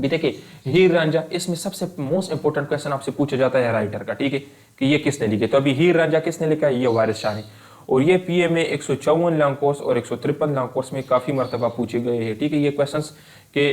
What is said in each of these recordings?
अभी देखिए हीर रांझा, इसमें सबसे मोस्ट इंपोर्टेंट क्वेश्चन आपसे पूछा जाता है राइटर का, ठीक है, कि ये किसने लिखे। तो अभी हीर रांझा किसने लिखा है, ये वारिस शाह ने। और ये पीए में 154 लॉन्ग कोर्स और 153 लॉन्ग कोर्स में काफी मरतबा पूछे गए हैं, ठीक है। ये क्वेश्चंस के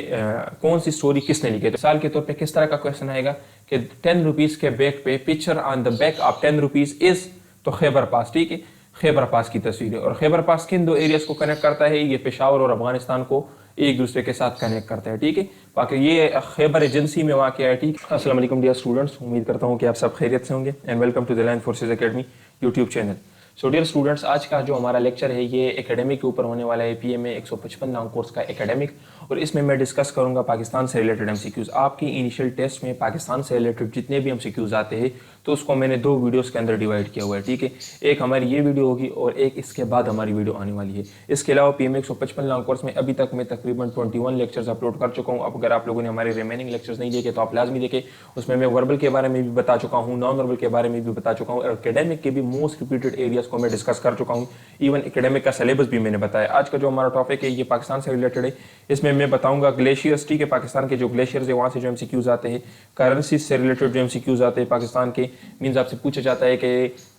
कौन सी स्टोरी किसने लिखी है। तो साल के तौर पे किस तरह का क्वेश्चन आएगा कि 10 रुपीज के बैग पे picture on the back of 10 rupees is, तो खैबर पास, ठीक है, खैबर पास की तस्वीर है। और खैबर पास किन दो एरियाज को कनेक्ट करता है, ये पेशावर और अफगानिस्तान को एक दूसरे के साथ कनेक्ट करता है, ठीक है। बाकी ये खैबर एजेंसी में वाक़ है, ठीक है। अस्सलाम वालेकुम डियर स्टूडेंट्स, उम्मीद करता हूँ कि आप सब खैरियत से होंगे and welcome to the land forces academy YouTube channel. So dear students, आज का जो हमारा लेक्चर है ये एकेडमिक के ऊपर होने वाला है, पीए में 155 लॉन्ग कोर्स का एकेडमिक। और इसमें मैं डिस्कस करूंगा पाकिस्तान से रिलेटेड एमसीक्यूज। आपकी इनिशियल टेस्ट में पाकिस्तान से रिलेटेड जितने भी एमसीक्यूज आते हैं तो उसको मैंने दो वीडियोस के अंदर डिवाइड किया हुआ है, ठीक है। एक हमारी ये वीडियो होगी और एक इसके बाद हमारी वीडियो आने वाली है। इसके अलावा पीए में 155 लॉन्ग कोर्स में अभी तक मैं तकरीबन 21 लेक्चर्स अपलोड कर चुका हूँ। अब अगर आप लोगों ने हमारे रिमेनिंग लेक्चर्स नहीं देखे तो आप लाजमी देखें। उसमें मैं वर्बल के बारे में भी बता चुका हूँ, नॉन वर्बल के बारे में भी बता चुका हूँ और एकेडमिक के भी मोस्ट रिपीटेड एरियाज को मैं डिस्कस कर चुका हूँ। इवन एकेडमिक का सिलेबस भी मैंने बताया। आज का जो हमारा टॉपिक है ये पाकिस्तान से रिलेटेड है। इसमें मैं बताऊंगा ग्लेशियर्स, ठीक है, पाकिस्तान के जो ग्लेशियर्स है वहाँ से जो एमसीक्यूज आते हैं, करेंसी से रिलेटेड जो एमसीक्यूज आते हैं पाकिस्तान के, मीन्स आपसे पूछा जाता है कि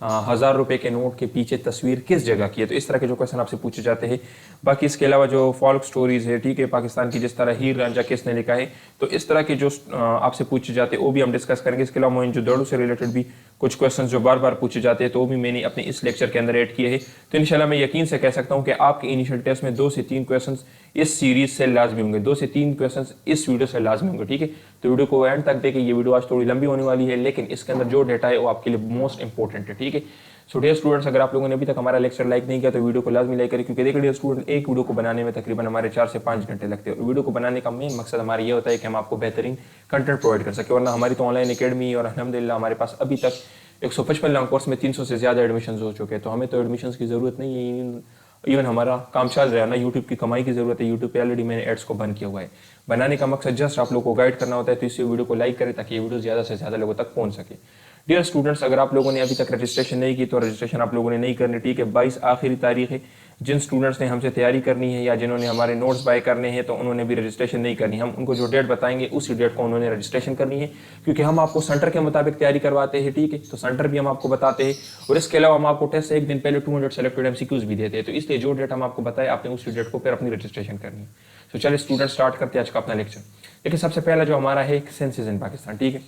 1000 रुपए के नोट के पीछे तस्वीर किस जगह की है, तो इस तरह के जो क्वेश्चन आपसे पूछे जाते हैं। बाकी इसके अलावा जो फॉल्क स्टोरीज है, ठीक है, पाकिस्तान की, जिस तरह हीर रांझा किसने लिखा है, तो इस तरह के जो आपसे पूछे जाते हैं वो भी हम डिस्कस करेंगे। इसके अलावा मोइंजोदड़ो से रिलेटेड भी कुछ क्वेश्चन जो बार बार पूछे जाते हैं तो वो भी मैंने अपने इस लेक्चर के अंदर ऐड किए हैं। तो इंशाल्लाह मैं यकीन से कह सकता हूं कि आपके इनिशियल टेस्ट में 2 से 3 क्वेश्चंस इस सीरीज से लाजमी होंगे, 2 से 3 क्वेश्चंस इस वीडियो से लाजमी होंगे, ठीक है। तो वीडियो को एंड तक देखें। ये वीडियो आज थोड़ी लंबी होने वाली है लेकिन इसके अंदर जो डेटा है वो आपके लिए मोस्ट इंपॉर्टेंट है, ठीक है। सो डियर स्टूडेंट्स, अगर आप लोगों ने अभी तक हमारा लेक्चर लाइक नहीं किया तो वीडियो को लाजमी लाइक करें, क्योंकि देखिए डियर स्टूडेंट, एक वीडियो को बनाने में तकरीबन हमारे 4 से 5 घंटे लगते हैं। और वीडियो को बनाने का मेन मकसद हमारा ये होता है कि हम आपको बेहतरीन कंटेंट प्रोवाइड कर सके। वरना हमारी तो ऑनलाइन एकेडमी और अल्हम्दुलिल्लाह हमारे पास अभी तक 155 लॉन्ग कोर्स में 300 से ज़्यादा एडमिशन हो चुके हैं। तो हमें तो एडमिशन की ज़रूरत नहीं है, इवन हमारा काम चल रहा है ना, यूट्यूब की कमाई की ज़रूरत है। यूट्यूब पे ऑलरेडी मैंने एड्स को बंद किया हुआ है। बनाने का मकसद जस्ट आप लोगों को गाइड करना होता है। तो इस वीडियो को लाइक करें ताकि ये वीडियो ज़्यादा से ज़्यादा लोगों तक पहुँच सके। डियर स्टूडेंट्स, अगर आप लोगों ने अभी तक रजिस्ट्रेशन नहीं की तो रजिस्ट्रेशन आप लोगों ने नहीं करनी, ठीक है। 22 आखिरी तारीख है। जिन स्टूडेंट्स ने हमसे तैयारी करनी है या जिन्होंने हमारे नोट्स बाय करने हैं तो उन्होंने भी रजिस्ट्रेशन नहीं करनी। हम उनको जो डेट बताएंगे उसी डेट को उन्होंने रजिस्ट्रेशन करनी है, क्योंकि हम आपको सेंटर के मुताबिक तैयारी करवाते हैं, ठीक है। तो सेंटर भी हम आपको बताते हैं और इसके अलावा हम आपको टेस्ट से एक दिन पहले 200 सेलेक्टेड एमसीक्यूज भी देते हैं। तो इसलिए जो डेट हम आपको बताए आपने उसी डेट को फिर अपनी रजिस्ट्रेशन करनी है। तो चलिए स्टूडेंट स्टार्ट करते हैं आज का अपना लेक्चर। देखिए सबसे पहला जो हमारा है सेंसस इन पाकिस्तान, ठीक है।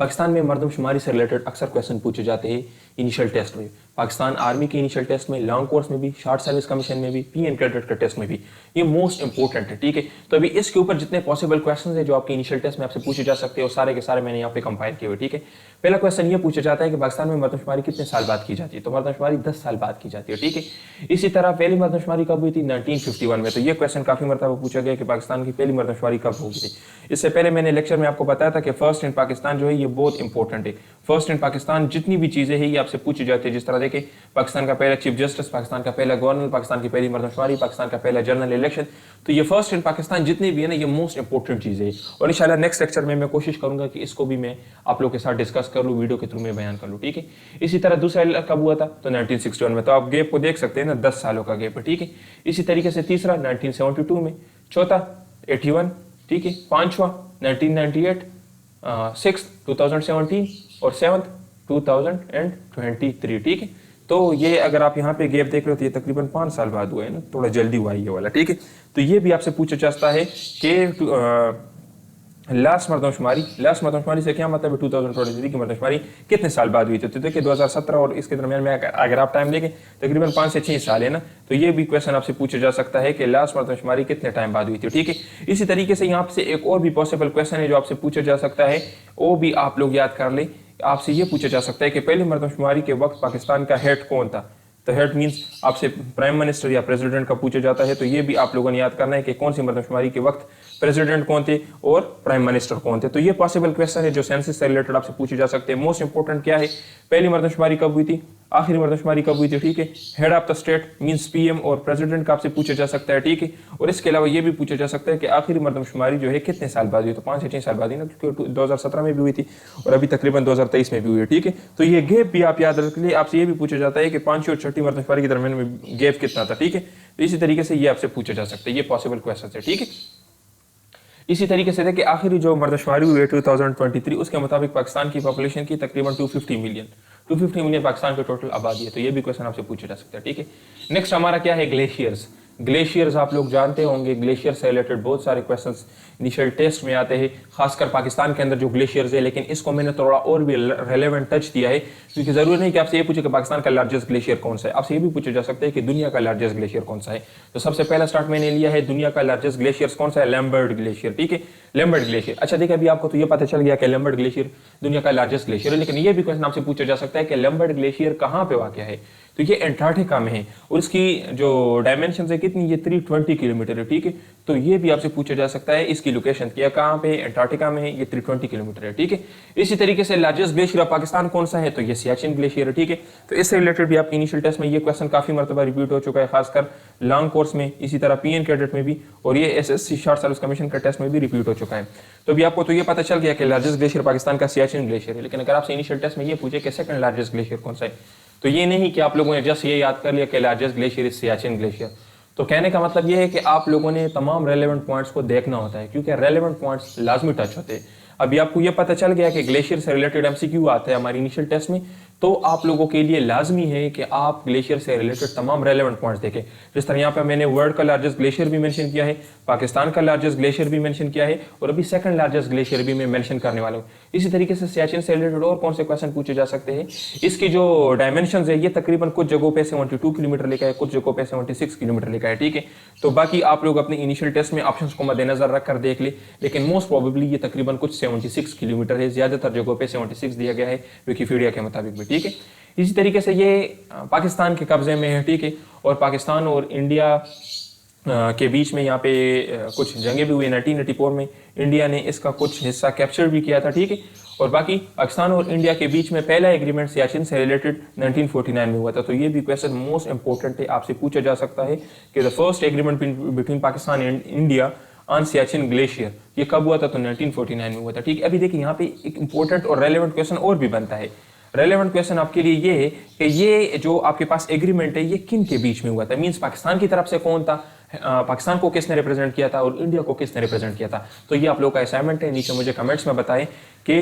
पाकिस्तान में मरदमशुमारी से रिलेटेड अक्सर क्वेश्चन पूछे जाते हैं इनिशियल टेस्ट में। पाकिस्तान आर्मी के इनिशियल टेस्ट में, लॉन्ग कोर्स में भी, शॉर्ट सर्विस कमीशन में भी, पीएन कैडेट के टेस्ट में भी, ये मोस्ट इंपॉर्टेंट है, ठीक है। तो अभी इसके ऊपर जितने पॉसिबल क्वेश्चन है जो आपके इनिशियल टेस्ट में आपसे पूछे जा सकते हैं वो सारे के सारे मैंने यहाँ पे कंपाइल किए हुए, ठीक है। पहला क्वेश्चन ये पूछा जाता है कि पाकिस्तान में मरदमशुमारी कितने साल बाद की जाती है, तो मरदमशुमारी 10 साल बाद की जाती है, ठीक है। इसी तरह पहली मरदमशुमारी कब हुई थी, 1951 में। तो ये क्वेश्चन काफी मरतबा पूछा गया कि पाकिस्तान की पहली मरदमशुमारी कब होगी थी। इससे पहले मैंने लेक्चर में आपको बताया था कि फर्स्ट इन पाकिस्तान जो है ये बहुत इंपॉर्टेंट है। फर्स्ट इन पाकिस्तान जितनी भी चीजें हैं ये आपसे पूछी जाती है। जिस तरह देखें, पाकिस्तान का पहला चीफ जस्टिस, पाकिस्तान का पहला गवर्नर, पाकिस्तान की पहली मरदमशुमारी, पाकिस्तान का पहला जनरल इलेक्शन, तो ये फर्स्ट इन पाकिस्तान जितनी भी है ना ये मोस्ट इंपॉर्टेंट चीज़ है। और इंशाल्लाह नेक्स्ट लेक्चर में मैं कोशिश करूंगा कि इसको भी मैं आप लोग के साथ डिस्कस कर लूँ, वीडियो के थ्रू में बयान कर लूँ, ठीक है। इसी तरह दूसरा कब हुआ था, तो 1961 में। तो आप गैप को देख सकते हैं ना, 10 सालों का गैप है, ठीक है। इसी तरीके से तीसरा 1972 में, चौथा 81, ठीक है, पांचवा 1998, सिक्स 2017 और सेवंथ 2023, ठीक है। तो ये अगर आप यहाँ पे गैप देख रहे हो तो ये तकरीबन 5 साल बाद हुआ है ना, थोड़ा जल्दी हुआ है ये वाला, ठीक है। तो ये भी आपसे पूछा जाता है कि लास्ट मरदमशुमारी से क्या मतलब है, 2023 की मरदमशुमारी कितने साल बाद हुई थी। तो देखिए 2017 और इसके दरमियान में अगर आप टाइम लेंगे तकरीबन 5 से 6 साल है ना, तो ये भी क्वेश्चन आपसे पूछा जा सकता है कि लास्ट मरदमशुमारी कितने टाइम बाद हुई थी, ठीक है। इसी तरीके से यहाँ से एक और भी पॉसिबल क्वेश्चन है जो आपसे पूछा जा सकता है, वो भी आप लोग याद कर लें। आपसे ये पूछा जा सकता है कि पहली मरदमशुमारी के वक्त पाकिस्तान का हेड कौन था। तो हेड मींस आपसे प्राइम मिनिस्टर या प्रेसिडेंट का पूछा जाता है। तो ये भी आप लोगों ने याद करना है कि कौन सी मरदमशुमारी के वक्त प्रेसिडेंट कौन थे और प्राइम मिनिस्टर कौन थे। तो ये पॉसिबल क्वेश्चन है जो सेंसस से रिलेटेड आपसे पूछे जा सकते हैं। मोस्ट इंपोर्टेंट क्या है, पहली मरदमशुमारी कब हुई थी, आखिरी मरदमशुमारी कब हुई थी, ठीक है। Head of the state means PM और प्रेसिडेंट का आपसे पूछा जा सकता है, ठीक है। और इसके अलावा ये भी पूछा जा सकता है कि आखिरी मरदमशुमारी जो है कितने साल बाद हुई, तो 5 से 6 साल बाद ही ना, क्योंकि 2017 में भी हुई थी और अभी तकरीबन 2023 में भी हुई है, ठीक है। तो ये गैप भी आप याद रख लीजिए। आपसे ये भी पूछा जाता है कि 5वीं और 6वीं मरदमशुमारी के दरमियान में गैप कितना था, ठीक है। तो इसी तरीके से ये आपसे पूछा जा सकता है। ये पॉसिबल क्वेश्चन है, ठीक है। इसी तरीके से देखिए आखिरी जो मरदशुमारी हुई है 2023 उसके मुताबिक पाकिस्तान की पॉपुलेशन की तकरीबन 250 मिलियन पाकिस्तान की टोटल आबादी है। तो ये भी क्वेश्चन आपसे पूछा जा सकता है, ठीक है। नेक्स्ट हमारा क्या है, ग्लेशियर्स। ग्लेशियर्स आप लोग जानते होंगे, ग्लेशियर से रिलेटेड बहुत सारे क्वेश्चंस इनिशियल टेस्ट में आते हैं, खासकर पाकिस्तान के अंदर जो ग्लेशियर्स है। लेकिन इसको मैंने थोड़ा और भी रेलेवेंट टच दिया है, क्योंकि जरूरी नहीं कि आपसे ये पूछे कि पाकिस्तान का लार्जेस्ट ग्लेशियर कौन सा है, आपसे ये भी पूछा जा सकता है कि दुनिया का लार्जेस्ट ग्लेशियर कौन सा है। तो सबसे पहला स्टार्ट मैंने लिया है, दुनिया का लार्जेस्ट ग्लेशियर कौन सा है, लैम्बर्ट ग्लेशियर, ठीक है, लैम्बर्ट ग्लेशियर। अच्छा देखिए, अभी आपको तो ये पता चल गया कि लैम्बर्ट ग्लेशियर दुनिया का लार्जेस्ट ग्लेशियर है, लेकिन ये भी क्वेश्चन आपसे पूछा जा सकता है कि लैम्बर्ट ग्लेशियर कहाँ पे वाक़ है। तो ये एंटार्क्टिका में है और इसकी जो डायमेंशन है कितनी, ये 320 किलोमीटर है, ठीक है। तो ये भी आपसे पूछा जा सकता है इसकी लोकेशन क्या, कहाँ पे, एंटार्क्टिका में है, ये 320 किलोमीटर है, ठीक है। इसी तरीके से लार्जेस्ट ग्लेशियर ऑफ पाकिस्तान कौन सा है, तो ये सियाचिन ग्लेशियर है, ठीक है। तो इससे रिलेटेड भी आपके इनिशियल टेस्ट में ये क्वेश्चन काफी मरतबा रिपीट हो चुका है, खासकर लॉन्ग कोर्स में, इसी तरह पीएन कैडेट में भी, और ये एसएससी शॉर्ट सर्विस कमीशन का टेस्ट में भी रिपीट हो चुका है। तो अभी आपको तो ये पता चल गया कि लार्जेस्ट ग्लेशियर पाकिस्तान का सियाचिन ग्लेशियर है। लेकिन अगर आपसे इनिशियल टेस्ट में ये पूछे कि सेकंड लार्जेस्ट ग्लेशियर कौन सा है, तो ये नहीं कि आप लोगों ने जस्ट ये याद कर लिया कि largest glacier is Siachen glacier. तो कहने का मतलब ये है कि आप लोगों ने तमाम रेलेवेंट पॉइंट्स को देखना होता है, क्योंकि रेलेवेंट पॉइंट्स लाजमी टच होते हैं। अभी आपको ये पता चल गया कि ग्लेशियर से रिलेटेड एमसीक्यू आता है हमारी इनिशियल टेस्ट में, तो आप लोगों के लिए लाजमी है कि आप ग्लेशियर से रिलेटेड तमाम रेलेवेंट पॉइंट्स देखें। जिस तरह यहाँ पे मैंने वर्ल्ड का लार्जेस्ट ग्लेशियर भी मेंशन किया है, पाकिस्तान का लार्जेस्ट ग्लेशियर भी मेंशन किया है, और अभी सेकंड लार्जेस्ट ग्लेशियर भी मैं मेंशन करने वाला हूँ। इसी तरीके से सियाचिन से रिलेटेड और कौन से क्वेश्चन पूछे जा सकते हैं, इसकी जो डायमेंशन है ये तकरीबन कुछ जगहों पे 72 किलोमीटर लिखा है, कुछ जगहों पे 76 किलोमीटर लिखा है, ठीक है। तो बाकी आप लोग अपने इनिशियल टेस्ट में ऑप्शंस को मद्देनजर रखकर देख ले, लेकिन मोस्ट प्रोबेबली ये तकरीबन कुछ 76 किलोमीटर है, ज्यादातर जगहों पे 76 दिया गया है विकिपीडिया के मुताबिक भी, ठीक है। इसी तरीके से ये पाकिस्तान के कब्जे में है, ठीक है, और पाकिस्तान और इंडिया के बीच में यहाँ पे कुछ जंगें भी हुई 1984 में, इंडिया ने इसका कुछ हिस्सा कैप्चर भी किया था, ठीक है। और बाकी पाकिस्तान और इंडिया के बीच में पहला एग्रीमेंट सियाचिन से रिलेटेड 1949 में हुआ था। तो ये भी क्वेश्चन मोस्ट इंपॉर्टेंट है, आपसे पूछा जा सकता है कि the first agreement between Pakistan and India on Siachen glacier ये कब हुआ था, तो 1949 में हुआ था, ठीक है। अभी देखिए यहाँ पे एक इंपॉर्टेंट और रेलेवेंट क्वेश्चन और भी बनता है। रेलेवेंट क्वेश्चन आपके लिए ये है कि ये जो आपके पास एग्रीमेंट है ये किन के बीच में हुआ था, मींस पाकिस्तान की तरफ से कौन था, पाकिस्तान को किसने रिप्रेजेंट किया था, और इंडिया को किसने रिप्रेजेंट किया था। तो ये आप लोग का असाइनमेंट है, नीचे मुझे कमेंट्स में बताएं कि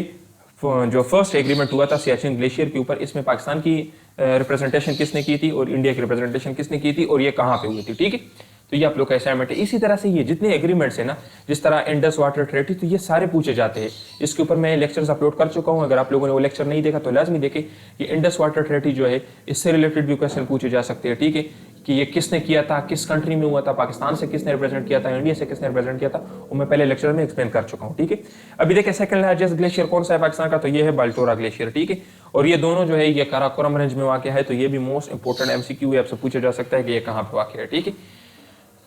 जो फर्स्ट एग्रीमेंट हुआ था सियाचिन ग्लेशियर के ऊपर, इसमें पाकिस्तान की रिप्रेजेंटेशन किसने की थी और इंडिया की रिप्रेजेंटेशन किसने की थी, और ये कहाँ पे हुई थी, ठीक है। तो ये आप लोग का असाइनमेंट है। इसी तरह से ये जितने एग्रीमेंट्स है ना, जिस तरह इंडस वाटर ट्रीटी, तो ये सारे पूछे जाते हैं। इसके ऊपर मैं लेक्चर्स अपलोड कर चुका हूँ, अगर आप लोगों ने वो लेक्चर नहीं देखा तो लाजमी देखें। ये इंडस वाटर ट्रीटी जो है इससे रिलेटेड भी क्वेश्चन पूछे जा सकते हैं, ठीक है, कि ये किसने किया था, किस कंट्री में हुआ था, पाकिस्तान से किसने रिप्रेजेंट किया था, इंडिया से किसने रिप्रेजेंट किया था, वो मैं पहले लेक्चर में एक्सप्लेन कर चुका हूँ, ठीक है। अभी देखिए सेकंड लार्जेस्ट ग्लेशियर कौन सा है पाकिस्तान का, तो ये है बाल्टोरा ग्लेशियर, ठीक है। और ये दोनों जो है ये काराकोरम रेंज में वाक़ है, तो ये भी मोस्ट इंपॉर्टेंट एमसीक्यू है, आपसे पूछा जा सकता है कि ये कहाँ पे वाक़ है, ठीक है।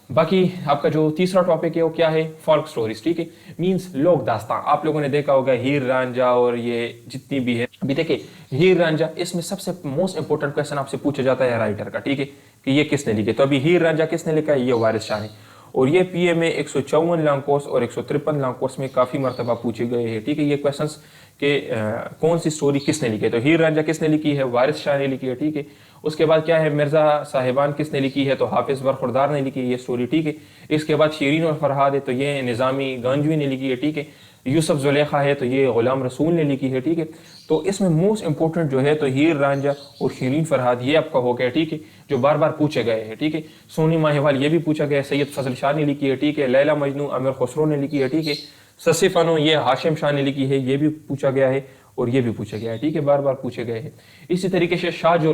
बाकी आपका जो तीसरा टॉपिक है वो क्या है, फॉल्क स्टोरीज, ठीक है, मींस लोक दास्तान। आप लोगों ने देखा होगा हीर रांझा और ये जितनी भी है। अभी देखिए हीर रांझा, इसमें सबसे मोस्ट इंपोर्टेंट क्वेश्चन आपसे पूछा जाता है राइटर का, ठीक है, कि ये किसने लिखे। तो अभी हीर रांझा किसने लिखा है, ये वारिस शाह ने, और ये पीए में 154 लॉन्ग कोर्स और 153 लॉन्ग कोर्स में काफी मरतबा पूछे गए हैं, ठीक है, ये क्वेश्चन के कौन सी स्टोरी किसने लिखी है। तो हीर रांझा किसने लिखी है, वारिस शाह ने लिखी है, ठीक है। उसके बाद क्या है, मिर्जा साहिबान किसने लिखी है, तो हाफिज बरखुरदार ने लिखी है ये स्टोरी, ठीक है। इसके बाद शीरीन और फरहाद है, तो ये निज़ामी गांजवी ने लिखी है, ठीक है। यूसुफ जुलेखा है, तो ये गुलाम रसूल ने लिखी है, ठीक है। तो इसमें मोस्ट इंपॉर्टेंट जो है तो हीर रांझा और शीरीन फरहाद ये आपका हो गया, ठीक है, जो बार बार पूछे गए हैं, ठीक है। सोनी माहिवाल ये भी पूछा गया, सैयद फजल शाह ने लिखी है, ठीक है। लैला मजनू अमीर खुसरो ने लिखी है, ठीक है। ससीफानो ये हाशिम शाह ने लिखी है, ये भी पूछा गया है, और ये भी पूछा गया है, ठीक है, बार बार पूछे गए हैं। इसी तरीके से शाह जो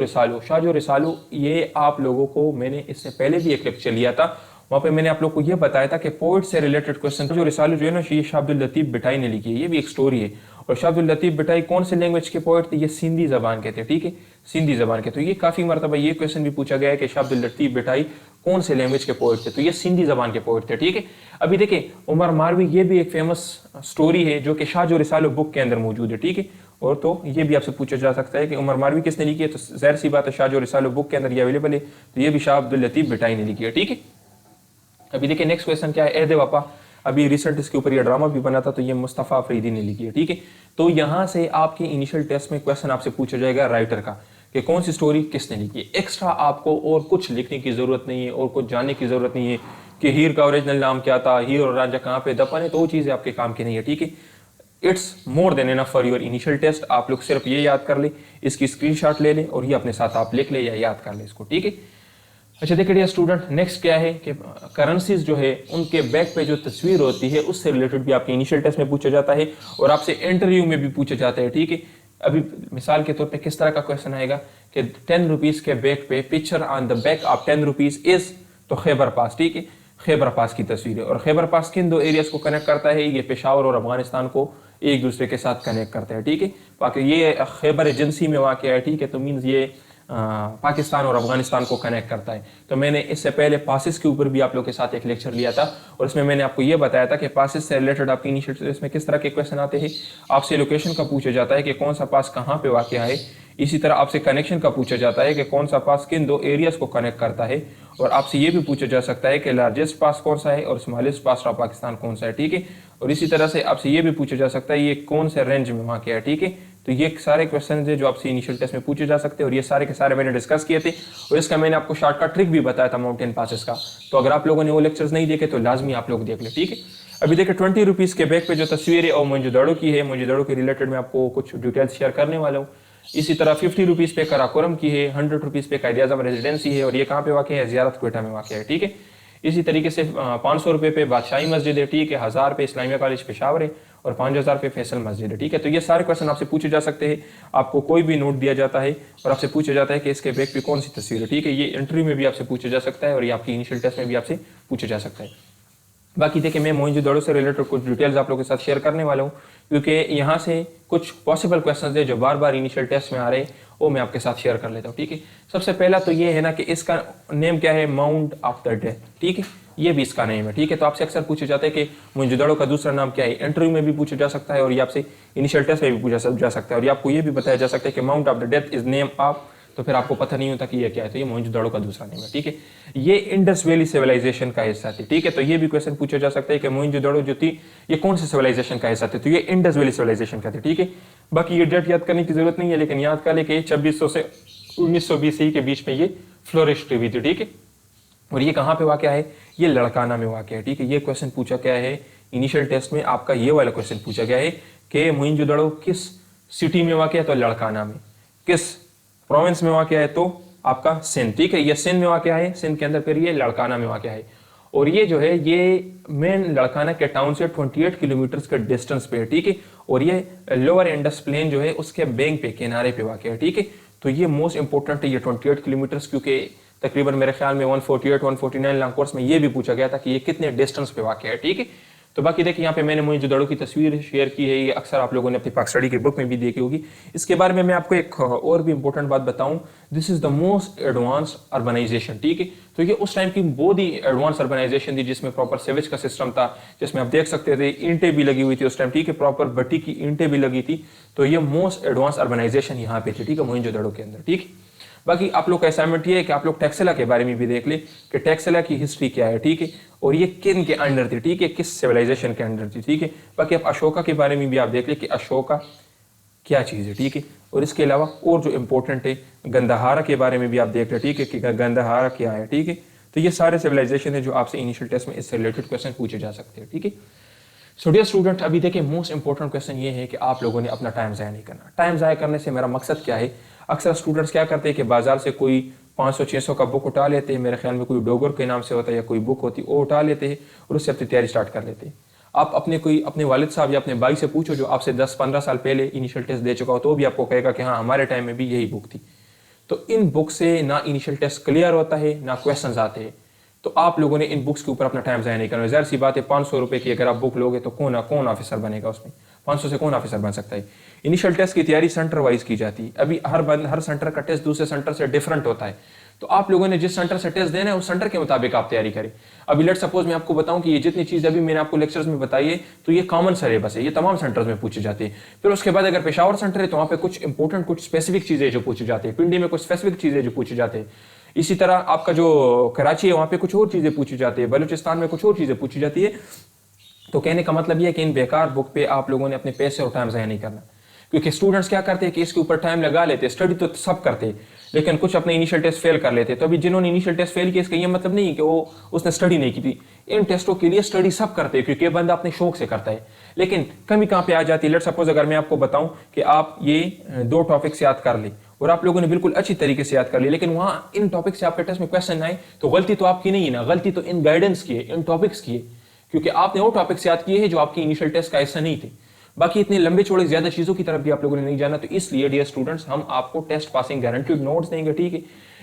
रिसालो ये आप लोगों को मैंने इससे पहले भी एक लेक्चर लिया था, वहाँ पे मैंने आप लोग को ये बताया था कि पोइट से रिलेटेड क्वेश्चन जो रिसालो जो है ना, शाह अब्दुल लतीफ बिटाई ने लिखी है, ये भी एक स्टोरी है। और शाह अब्दुल लतीफ बिटाई कौन से लैंग्वेज के पोइट थे, ये सिंधी जबान के थे, ठीक है, सिंधी जबान के। तो ये काफी मरतबा ये क्वेश्चन भी पूछा गया है कि शाह अब्दुल लतीफ बिटाई कौन से लैंग्वेज के पोइट थे, तो ये सिंधी जबान के पोइट थे, ठीक है। अभी देखिए उमर मारवी ये भी एक फेमस स्टोरी है जो कि शाह जो रिसालो बुक के अंदर मौजूद है, ठीक है। और तो ये भी आपसे पूछा जा सकता है कि उमर मारवी किसने लिखी है, तो जाहिर सी बात है शाह जो रिसालो बुक के अंदर ये अवेलेबल है, तो ये भी शाह अब्दुल लतीफ बिटाई ने लिखी है, ठीक है। अभी देखिए नेक्स्ट क्वेश्चन क्या है, अहद वफा। अभी रिसेंट इसके ऊपर ये ड्रामा भी बना था, तो ये मुस्तफ़ा अफरीदी ने लिखी है, ठीक है। तो यहाँ से आपके इनिशियल टेस्ट में क्वेश्चन आपसे पूछा जाएगा राइटर का कि कौन सी स्टोरी किसने लिखी है। एक्स्ट्रा आपको और कुछ लिखने की जरूरत नहीं है और कुछ जानने की जरूरत नहीं है, कि हीर का ओरिजिनल नाम क्या था, हीर और रांझा कहाँ पे दफन है, तो वो चीज़ें आपके काम की नहीं है, ठीक है। It's more than enough for your initial test. आप लोग सिर्फ ये याद कर ले, इसकी स्क्रीनशॉट ले लें और ये अपने साथ आप लिख ले या याद कर ले इसको, ठीक है। अच्छा देखिए डियर स्टूडेंट, नेक्स्ट क्या है कि करेंसीज जो है उनके बैक पे जो तस्वीर होती है उससे रिलेटेड भी आपके इनिशियल टेस्ट में पूछा जाता है और आपसे इंटरव्यू में भी पूछा जाता है, ठीक है। अभी मिसाल के तौर पे किस तरह का क्वेश्चन आएगा कि 10 रुपीज़ के बैक पे picture on the back of 10 rupees is, तो खैबर पास, ठीक है, खैबर पास की तस्वीर है। और खैबर पास किन दो एरियाज को कनेक्ट करता है, ये पेशावर और अफगानिस्तान को एक दूसरे के साथ कनेक्ट करते हैं, ठीक है। बाकी ये खैबर एजेंसी में वाक़ है, ठीक है, तो मीन्स ये पाकिस्तान और अफगानिस्तान को कनेक्ट करता है। तो मैंने इससे पहले पासिस के ऊपर भी आप लोग के साथ एक लेक्चर लिया था और इसमें मैंने आपको ये बताया था कि पासिस से रिलेटेड आपकी इनिशियल इसमें किस तरह के क्वेश्चन आते हैं। आपसे लोकेशन का पूछा जाता है कि कौन सा पास कहाँ पे वाक़ है। इसी तरह आपसे कनेक्शन का पूछा जाता है कि कौन सा पास किन दो एरियाज को कनेक्ट करता है। और आपसे ये भी पूछा जा सकता है कि लार्जेस्ट पास कौन सा है और स्मॉलेस्ट पास ऑफ पाकिस्तान कौन सा है, ठीक है। और इसी तरह से आपसे ये भी पूछा जा सकता है ये कौन से रेंज में वाक़ है, ठीक है। तो ये सारे क्वेश्चन है जो आपसे इनिशियल टेस्ट में पूछे जा सकते हैं और ये सारे के सारे मैंने डिस्कस किए थे और इसका मैंने आपको शॉर्टकट ट्रिक भी बताया था माउंटेन पासेस का। तो अगर आप लोगों ने वो लेक्चर्स नहीं देखे तो लाजमी आप लोग देख ले, ठीक है। अभी देखिए 20 रुपीज़ के बैग पे जो तस्वीर है और मोइंजोदड़ो की है, मोइंजोदड़ो के रिलेटेड मैं आपको कुछ डिटेल्स शेयर करने वाला हूँ। इसी तरह 50 रुपीज़ पे कराकोरम की है, 100 रुपीज़ पे कायद आज़म रेजिडेंसी है और ये कहाँ पे वाक़ है, ज़ियारत क्वेटा में वाक़ है, ठीक है। इसी तरीके से 500 रुपये पे बादशाही मस्जिद है, ठीक है, 1000 पे इस्लामिया कॉलेज पेशावर है और 5000 पे फैसल मस्जिद है, ठीक है। तो ये सारे क्वेश्चन आपसे पूछे जा सकते हैं। आपको कोई भी नोट दिया जाता है और आपसे पूछा जाता है कि इसके बैग पे कौन सी तस्वीर है, ठीक है। ये इंटरव्यू में भी आपसे पूछा जा सकता है और ये आपकी इनिशियल टेस्ट में भी आपसे पूछा जा सकता है। बाकी देखिए मैं मोइंजोदड़ो से रिलेटेड कुछ डिटेल्स आप लोगों के साथ शेयर करने वाला हूँ क्योंकि यहाँ से कुछ पॉसिबल क्वेश्चन है जो बार बार इनिशियल टेस्ट में आ रहे हैं, वो मैं आपके साथ शेयर कर लेता हूँ, ठीक है। सबसे पहला तो ये है ना कि इसका नेम क्या है, माउंट ऑफ द डेथ, ठीक है, ये भी इसका नेम है, ठीक है। तो आपसे अक्सर पूछा जाता है कि मोइंजोदड़ो का दूसरा नाम क्या है, इंटरव्यू में भी पूछा जा सकता है और ये आपसे इनिशियल टेस्ट में भी पूछा जा सकता है और ये आपको ये भी बताया जा सकता है कि mount of the death is name of, तो फिर आपको पता नहीं होता कि ये क्या है, तो ये मोइंजोदड़ो का दूसरा नेम है, ठीक है। ये इंडस वैली सिविलाइजेशन का हिस्सा थी, ठीक है। तो ये भी क्वेश्चन पूछा जा सकता है कि मोइंजोदड़ो जो थी ये कौन से सिविलाइजेशन का हिस्सा थी, तो ये इंडस वैली सिविलाइजेशन का थी, ठीक है। बाकी ये डेट याद करने की जरूरत नहीं है, लेकिन याद कर ले कि 2600 से 1920 के बीच में ये फ्लोरिश हुई थी, ठीक है। और ये कहाँ पे वाक़या है, ये लड़काना में वाक़या है, ठीक है। ये क्वेश्चन पूछा गया है इनिशियल टेस्ट में, आपका ये वाला क्वेश्चन पूछा गया है कि मोइंजोदड़ो किस सिटी में वाक़या है, तो लड़काना में। किस प्रोविंस में वाक़या है, तो आपका सिंध, ठीक है। ये सिंध में वाक़या है, सिंध के अंदर, फिर ये लड़काना में वाक़या है। और ये जो है ये मेन लड़काना के टाउन से 28 किलोमीटर के डिस्टेंस पे है, ठीक है। और ये लोअर इंडस प्लेन जो है उसके बैंक पे किनारे पे वाक़या है, ठीक है। तो ये मोस्ट इंपॉर्टेंट है ये 28 किलोमीटर्स, क्योंकि तकरीबन मेरे ख्याल में 148 149 लॉन्ग कोर्स में ये भी पूछा गया था कि ये कितने डिस्टेंस पे वाक़या है, ठीक है। तो बाकी देखिए यहाँ पे मैंने मोइंजोदड़ो की तस्वीर शेयर की है, ये अक्सर आप लोगों ने अपनी पाक स्टडी की बुक में भी देखी होगी। इसके बारे में मैं आपको एक और भी इंपॉर्टेंट बात बताऊं, this is the most advance urbanization, ठीक है। तो ये उस टाइम की बहुत ही एडवांस अर्बनाइजेशन थी जिसमें प्रॉपर सेवेज का सिस्टम था, जिसमें आप देख सकते थे ईंटें भी लगी हुई थी उस टाइम, ठीक है, प्रॉपर भट्टी की ईंटें भी लगी थी। तो ये मोस्ट एडवांस अर्बनाइजेशन यहाँ पे थी, ठीक है, मोइंजोदड़ो के अंदर, ठीक है। बाकी आप लोग का असाइनमेंट ये है कि आप लोग टैक्सेला के बारे में भी देख ले कि टैक्सेला की हिस्ट्री क्या है, ठीक है, और ये किन के अंडर थी, ठीक है, किस सिविलाइजेशन के अंडर थी, ठीक है। बाकी आप अशोका के बारे में भी आप देख ले कि अशोका क्या चीज़ है, ठीक है। और इसके अलावा और जो इंपॉर्टेंट है गंधाहारा के बारे में भी आप देख ले, ठीक है, कि गंधाहारा क्या है, ठीक है। तो ये सारे सिविलाइजेशन है जो आपसे इनिशियल टेस्ट में इससे रिलेटेड क्वेश्चन पूछे जा सकते हैं, ठीक है। सो डियर स्टूडेंट, अभी देखिए मोस्ट इंपॉर्टेंट क्वेश्चन ये है कि आप लोगों ने अपना टाइम ज़ाया नहीं करना। टाइम ज़ाया करने से मेरा मकसद क्या है, अक्सर स्टूडेंट्स क्या करते हैं कि बाजार से कोई 500-600 का बुक उठा लेते हैं, मेरे ख्याल में कोई डोगर के नाम से होता है या कोई बुक होती है, वो उठा लेते हैं और उससे अपनी तैयारी स्टार्ट कर लेते हैं। आप अपने वालिद साहब या अपने भाई से पूछो जो आपसे 10-15 साल पहले इनिशियल टेस्ट दे चुका हो, तो भी आपको कहेगा कि हाँ हमारे टाइम में भी यही बुक थी। तो इन बुक से ना इनिशियल टेस्ट क्लियर होता है ना क्वेश्चन आते हैं। तो आप लोगों ने इन बुक्स के ऊपर अपना टाइम ज़ाया नहीं करना। ज़ाहिर सी बात है 500 रुपये की अगर आप बुक लोगे तो कौन ऑफिसर बनेगा उसमें, 500 से कौन ऑफिसर बन सकता है। इनिशियल टेस्ट की तैयारी सेंटर वाइज की जाती है। अभी हर सेंटर का टेस्ट दूसरे सेंटर से डिफरेंट होता है। तो आप लोगों ने जिस सेंटर से टेस्ट देना है उस सेंटर के मुताबिक आप तैयारी करें। अभी लेट सपोज मैं आपको बताऊं कि ये जितनी चीज़ अभी मैंने आपको लेक्चर्स में बताई है तो ये कॉमन सिलेबस है, ये तमाम सेंटर्स में पूछी जाती है। फिर उसके बाद अगर पेशावर सेंटर है तो वहाँ पे कुछ इंपॉर्टेंट कुछ स्पेसिफिक चीज़ें जो पूछी जाती है, पिंडी में कुछ स्पेसिफिक चीज़ें जो पूछी जाती है। इसी तरह आपका जो कराची है वहाँ पे कुछ और चीज़ें पूछी जाती है, बलूचिस्तान में कुछ और चीज़ें पूछी जाती है। तो कहने का मतलब ये है कि इन बेकार बुक पे आप लोगों ने अपने पैसे और टाइम ज़ाया नहीं करना, क्योंकि स्टूडेंट्स क्या करते हैं कि इसके ऊपर टाइम लगा लेते हैं, स्टडी तो सब करते हैं लेकिन कुछ अपने इनिशियल टेस्ट फेल कर लेते हैं। तो अभी जिन्होंने इनिशियल टेस्ट फेल किया इसका ये मतलब नहीं है कि वो उसने स्टडी नहीं की थी। इन टेस्टों के लिए स्टडी सब करते हैं क्योंकि ये बंदा अपने शौक से करता है। लेकिन कमी कहाँ पे आ जाती है, लेट सपोज अगर मैं आपको बताऊं कि आप ये 2 टॉपिक्स याद कर ले और आप लोगों ने बिल्कुल अच्छी तरीके से याद कर लिया, लेकिन वहां इन टॉपिक से आपके टेस्ट में क्वेश्चन आए, तो गलती तो आपकी नहीं है ना, गलती तो इन गाइडेंस की है, इन टॉपिक्स की है, क्योंकि आपने वो टॉपिक्स याद किए हैं जो आपकी इनिशियल टेस्ट का ऐसा नहीं थे। बाकी इतने लंबे चौड़े ज्यादा चीजों की तरफ भी आप लोगों ने नहीं जाना। तो इसलिए डियर स्टूडेंट्स हम आपको टेस्ट पासिंग गारंटीड नोट्स देंगे, ठीक है।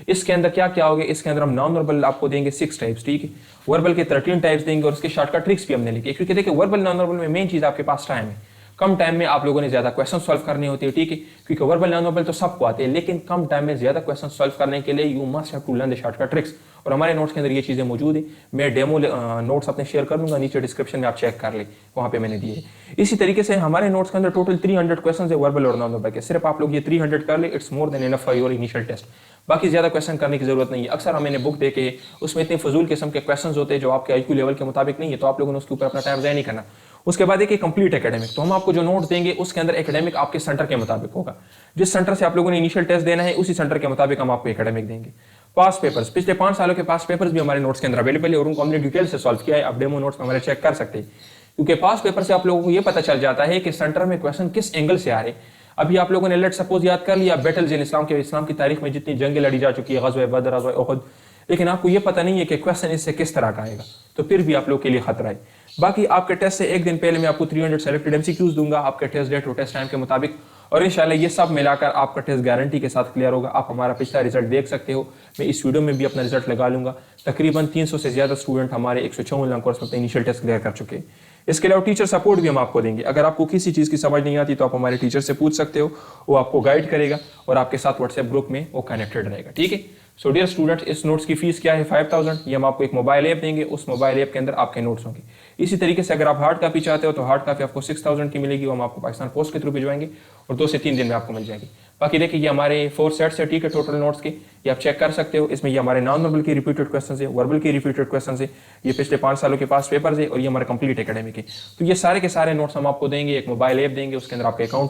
इसके अंदर क्या क्या होगा, इसके अंदर हम नॉन वर्बल आपको देंगे 6 टाइप्स, ठीक है। वर्बल के 13 टाइप्स देंगे और उसके शॉर्टकट ट्रिक्स भी हमने लिखे, क्योंकि देखिए वर्बल नॉन वर्बल में मेन चीज आपके पास टाइम है। कम टाइम में आप लोगों ने ज्यादा क्वेश्चन सॉल्व करने होते हैं, ठीक है, क्योंकि वर्बल नॉन वर्बल तो सबको आते हैं, लेकिन कम टाइम में ज्यादा क्वेश्चन सॉल्व करने के लिए you must have to learn the shortcut tricks. और हमारे नोट्स के अंदर ये चीजें मौजूद है। मैं डेमो नोट्स अपने शेयर कर दूंगा, नीचे डिस्क्रिप्शन में आप चेक कर ले, वहां पे मैंने दिए है। इसी तरीके से हमारे नोट्स के अंदर टोटल 300 क्वेश्चन है वर्बल और नॉन वर्बल के। सिर्फ आप लोग ये 300 कर ले, it's more than enough for your initial test. बाकी ज्यादा क्वेश्चन करने की जरूरत नहीं है। अक्सर मैंने बुक देखे उसमें इतने फजूल किस्म के क्वेश्चन होते हैं जो आपके आईक्यू लेवल के मुताबिक नहीं है, तो आप लोगों ने उसके ऊपर अपना टाइम ज़ाया नहीं करना। उसके बाद एक कंप्लीट एकेडमिक, तो हम आपको जो नोट्स देंगे उसके अंदर एकेडमिक आपके सेंटर के मुताबिक होगा। जिस सेंटर से आप लोगों ने इनिशियल टेस्ट देना है उसी सेंटर के मुताबिक हम आपको एकेडमिक देंगे। पास पेपर्स, पिछले 5 सालों के पास पेपर्स भी हमारे नोट्स के अंदर अवेलेबल है और उनको हमने डिटेल से सॉल्व किया है। आप डेमो नोट्स में हमारे चेक कर सकते हैं, क्योंकि पास पेपर से आप लोगों को ये पता चल जाता है कि सेंटर में क्वेश्चन किस एंगल से आ रहे। अभी आप लोगों ने लेट सपोज याद कर लिया बैटल्स इन इस्लाम के, इस्लाम की तारीख में जितनी जंगें लड़ी जा चुकी है, ग़ज़वा बदर, ग़ज़वा उहद, लेकिन आपको ये पता नहीं है कि क्वेश्चन इससे किस तरह का आएगा, तो फिर भी आप लोग के लिए खतरा है। बाकी आपके टेस्ट से एक दिन पहले मैं आपको 300 सेलेक्टेड एमसीक्यूज दूंगा आपके टेस्ट डेट और टेस्ट टाइम के मुताबिक, और इंशाल्लाह ये सब मिलाकर आपका टेस्ट गारंटी के साथ क्लियर होगा। आप हमारा पिछला रिजल्ट देख सकते हो, मैं इस वीडियो में भी अपना रिजल्ट लगा लूंगा। तकरीबन 300 से ज्यादा स्टूडेंट हमारे 154 अंक कोर्स में इनिशियल टेस्ट क्लियर कर चुके हैं। इसके अलावा टीचर सपोर्ट भी हम आपको देंगे। अगर आपको किसी चीज़ की समझ नहीं आती तो आप हमारे टीचर से पूछ सकते हो, वो आपको गाइड करेगा और आपके साथ व्हाट्सएप ग्रुप में वो कनेक्टेड रहेगा, ठीक है। सो डियर स्टूडेंट्स, इस नोट्स की फीस क्या है 5000। ये हम आपको एक मोबाइल ऐप देंगे, उस मोबाइल ऐप के अंदर आपके नोट्स होंगे। इसी तरीके से अगर आप हार्ड कॉपी चाहते हो तो हार्ड कॉपी आपको 6000 की मिलेगी, वो हम आपको पाकिस्तान पोस्ट के थ्रू भिजवाएंगे और 2 से 3 दिन में आपको मिल जाएगी। बाकी देखिए ये हमारे 4 सेट्स है, ठीक है, टोटल नोट्स के, ये आप चेक कर सकते हो। इसमें ये हमारे नॉन वर्बल के रिपीटेड क्वेश्चन है, वर्बल के रिपीटेड क्वेश्चन है, ये पिछले 5 सालों के पास पेपर्स है और ये हमारा कंप्लीट एकेडमिक है। तो ये सारे के सारे नोट्स हम आपको देंगे, एक मोबाइल ऐप देंगे, उसके अंदर आपका अकाउंट